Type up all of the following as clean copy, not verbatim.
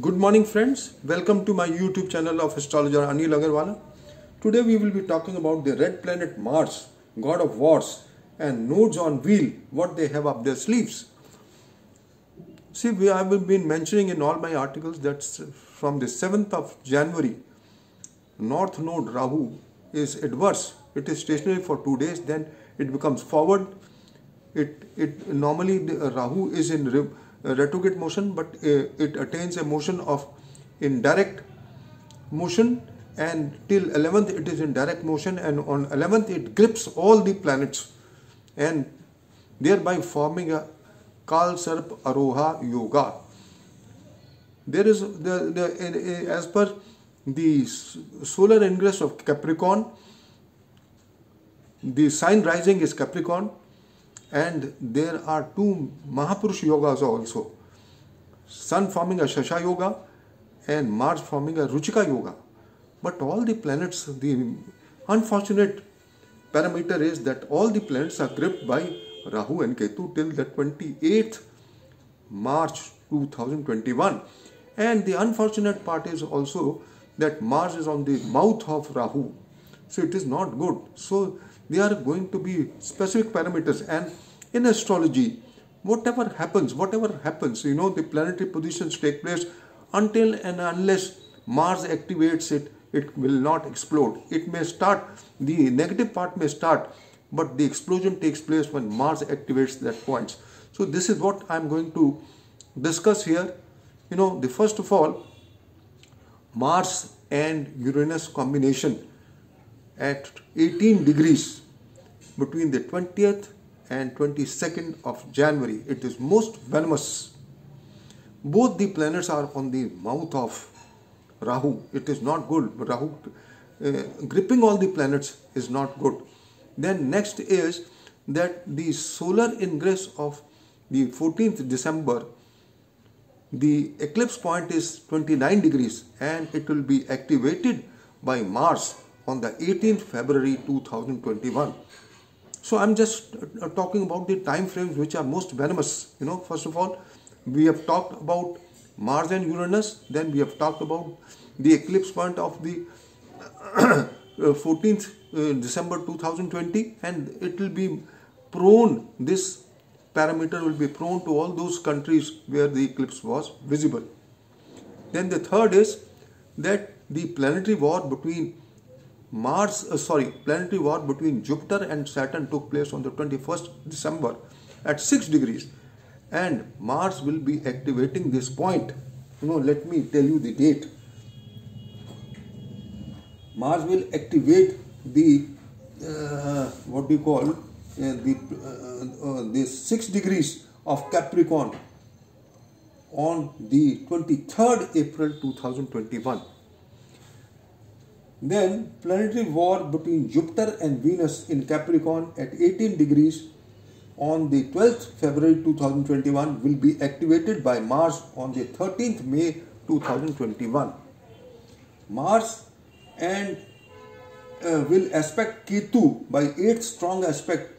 Good morning friends, welcome to my YouTube channel of astrologer Anil Agarwala. Today we will be talking about the red planet Mars, god of wars, and nodes on wheel, what they have up their sleeves. See, we have been mentioning in all my articles that from the 7th of January, North Node Rahu is adverse. It is stationary for 2 days, then it becomes forward. Normally Rahu is in retrograde motion, but it attains a motion of in direct motion, and till 11th it is in direct motion, and on 11th it grips all the planets and thereby forming a Kal Sarp Aroha Yoga. There is as per the solar ingress of Capricorn, the sign rising is Capricorn, and there are two Mahapurush yogas also, Sun forming a Shasha yoga and Mars forming a Ruchika yoga. But all the planets, the unfortunate parameter is that all the planets are gripped by Rahu and Ketu till the 28th March 2021. And the unfortunate part is also that Mars is on the mouth of Rahu. So it is not good. So they are going to be specific parameters, and in astrology, whatever happens, the planetary positions take place until and unless Mars activates it, it will not explode. It may start, the negative part may start, but the explosion takes place when Mars activates that point. So this is what I am going to discuss here. The first of all, Mars and Uranus combination at 18 degrees between the 20th and 22nd of January. It is most venomous. Both the planets are on the mouth of Rahu. It is not good. Rahu gripping all the planets is not good. Then next is that the solar ingress of the 14th December, the eclipse point is 29 degrees and it will be activated by Mars on the 18th February 2021. So I'm just talking about the time frames which are most venomous. First of all, we have talked about Mars and Uranus. Then we have talked about the eclipse point of the 14th December 2020, and it will be prone, this parameter will be prone to all those countries where the eclipse was visible. Then the third is that the planetary war between planetary war between Jupiter and Saturn took place on the 21st December at 6 degrees, and Mars will be activating this point. Let me tell you the date. Mars will activate the the 6 degrees of Capricorn on the 23rd April 2021. Then planetary war between Jupiter and Venus in Capricorn at 18 degrees on the 12th February 2021 will be activated by Mars on the 13th May 2021. Mars and will aspect Ketu by 8th strong aspect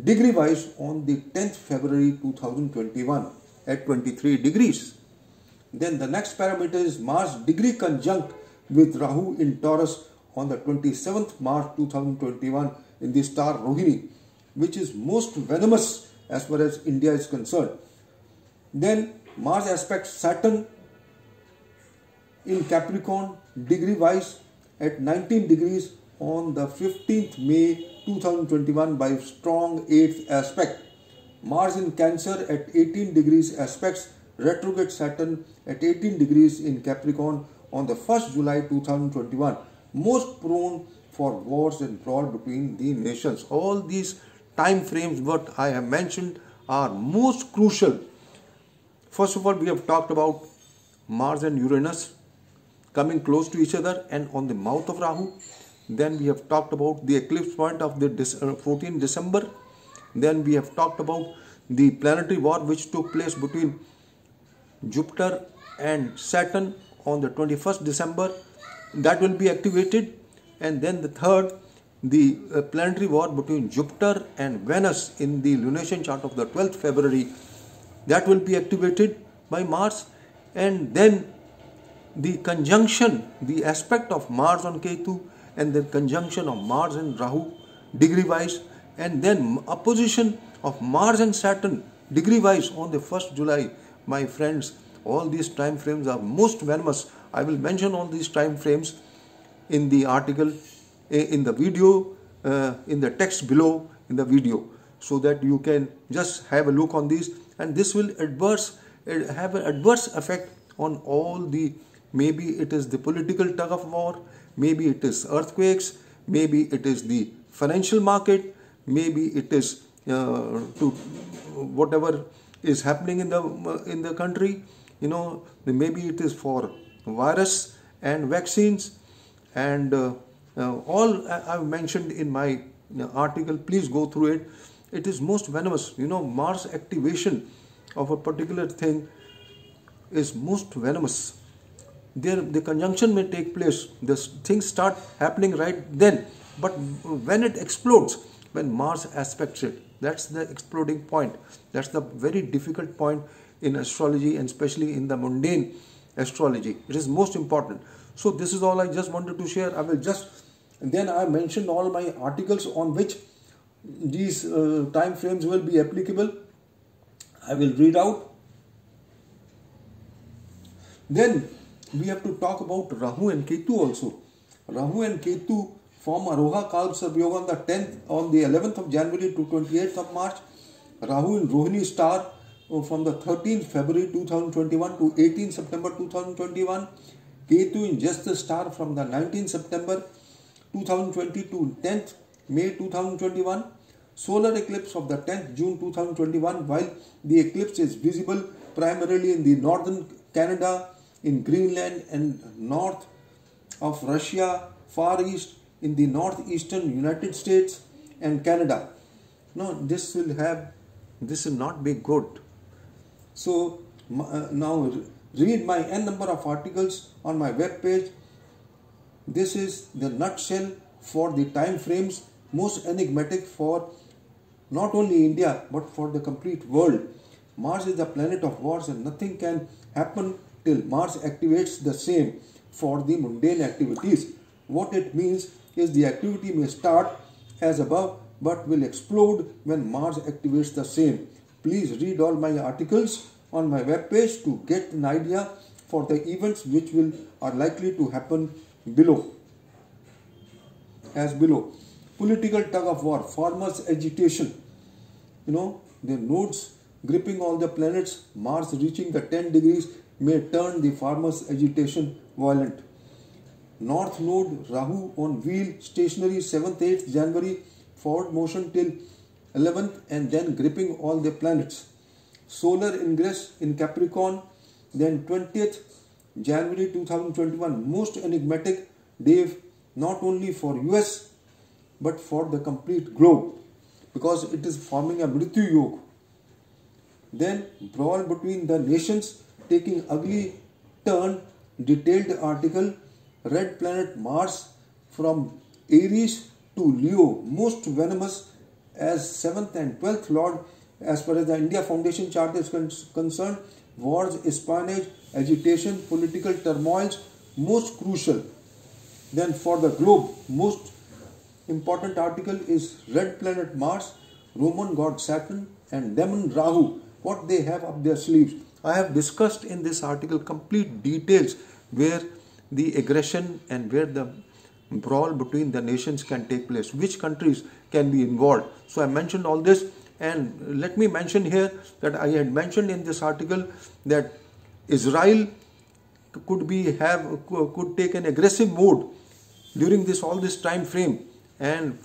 degree wise on the 10th February 2021 at 23 degrees. Then the next parameter is Mars degree conjunct with Rahu in Taurus on the 27th March 2021 in the star Rohini, which is most venomous as far as India is concerned. Then Mars aspects Saturn in Capricorn degree wise at 19 degrees on the 15th May 2021 by strong 8th aspect. Mars in Cancer at 18 degrees aspects retrograde Saturn at 18 degrees in Capricorn on the 1st July 2021, most prone for wars and brawl between the nations. All these time frames what I have mentioned are most crucial. First of all, we have talked about Mars and Uranus coming close to each other and on the mouth of Rahu. Then we have talked about the eclipse point of the 14th December. Then we have talked about the planetary war which took place between Jupiter and Saturn on the 21st December, that will be activated. And then the third, the planetary war between Jupiter and Venus in the lunation chart of the 12th February, that will be activated by Mars. And then the conjunction, the aspect of Mars on Ketu, and the conjunction of Mars and Rahu degree wise, and then opposition of Mars and Saturn degree wise on the 1st July. My friends, all these time frames are most venomous. I will mention all these time frames in the article, in the video, in the text below in the video, so that you can just have a look on these, and this will have an adverse effect on all the, maybe it is the political tug of war, maybe it is earthquakes, maybe it is the financial market, maybe it is to whatever is happening in the country, maybe it is for virus and vaccines, and all I've mentioned in my article. Please go through it. It is most venomous. Mars activation of a particular thing is most venomous. The conjunction may take place, the things start happening right then, but when it explodes, when Mars aspects it, that's the exploding point. That's the very difficult point in astrology, and especially in the mundane astrology. It is most important. So this is all I just wanted to share. And then I mentioned all my articles on which these time frames will be applicable. I will read out. Then we have to talk about Rahu and Ketu also. Rahu and Ketu form Aroha Kalpa Yoga on the 11th of January to 28th of March. Rahu in Rohini star from the 13th February 2021 to 18th September 2021. Ketu in Jesta star from the 19th September 2020 to 10th May 2021. Solar eclipse of the 10th June 2021, while the eclipse is visible primarily in the northern Canada, in Greenland and north of Russia, far east in the northeastern United States and Canada. No, this will not be good. So now read my n number of articles on my web page. This is the nutshell for the time frames most enigmatic for not only India but for the complete world. Mars is the planet of wars, and nothing can happen till Mars activates the same for the mundane activities. What it means is the activity may start as above but will explode when Mars activates the same. Please read all my articles on my web page to get an idea for the events which are likely to happen below. As below. Political tug of war, farmers' agitation. The nodes gripping all the planets, Mars reaching the 10 degrees may turn the farmers' agitation violent. North node Rahu on wheel stationary 7th 8th January, forward motion till 11th, and then gripping all the planets. Solar ingress in Capricorn, then 20th January 2021, most enigmatic day not only for US but for the complete globe, because it is forming a Mrityu Yoga. Then brawl between the nations taking ugly turn, detailed article. Red planet Mars from Aries to Leo, most venomous as 7th and 12th Lord as far as the India Foundation chart is concerned. Wars, espionage, agitation, political turmoils, most crucial. Then for the globe, most important article is red planet Mars, Roman god Saturn and demon Rahu, what they have up their sleeves. I have discussed in this article complete details where the aggression and where the brawl between the nations can take place, which countries can be involved. So I mentioned all this, and let me mention here that I had mentioned in this article that Israel could take an aggressive mode during all this time frame. And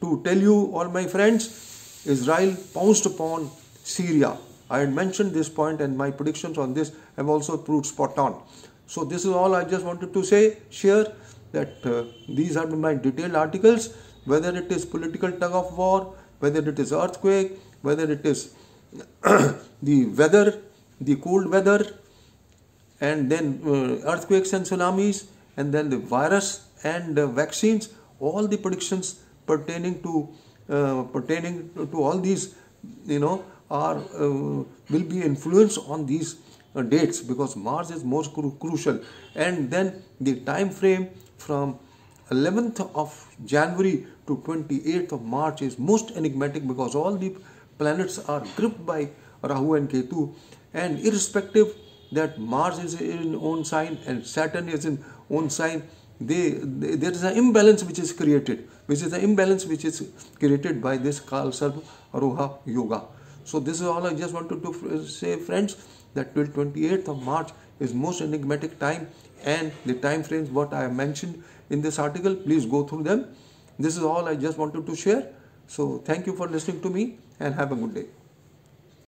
to tell you, all my friends, Israel pounced upon Syria. I had mentioned this point, and my predictions on this have also proved spot on. So this is all I just wanted to share that these are my detailed articles, whether it is political tug of war, whether it is earthquake, whether it is the weather, the cold weather, and then earthquakes and tsunamis, and then the virus and vaccines, all the predictions pertaining to all these, will be influenced on these dates, because Mars is most crucial. And then the time frame from 11th of January to 28th of March is most enigmatic, because all the planets are gripped by Rahu and Ketu, and irrespective that Mars is in own sign and Saturn is in own sign, there is an imbalance which is created, by this Kal Sarp Aroha Yoga. So this is all I just wanted to say, friends, that till 28th of March is most enigmatic time, and the time frames what I have mentioned in this article, please go through them. This is all I just wanted to share. So thank you for listening to me, and have a good day.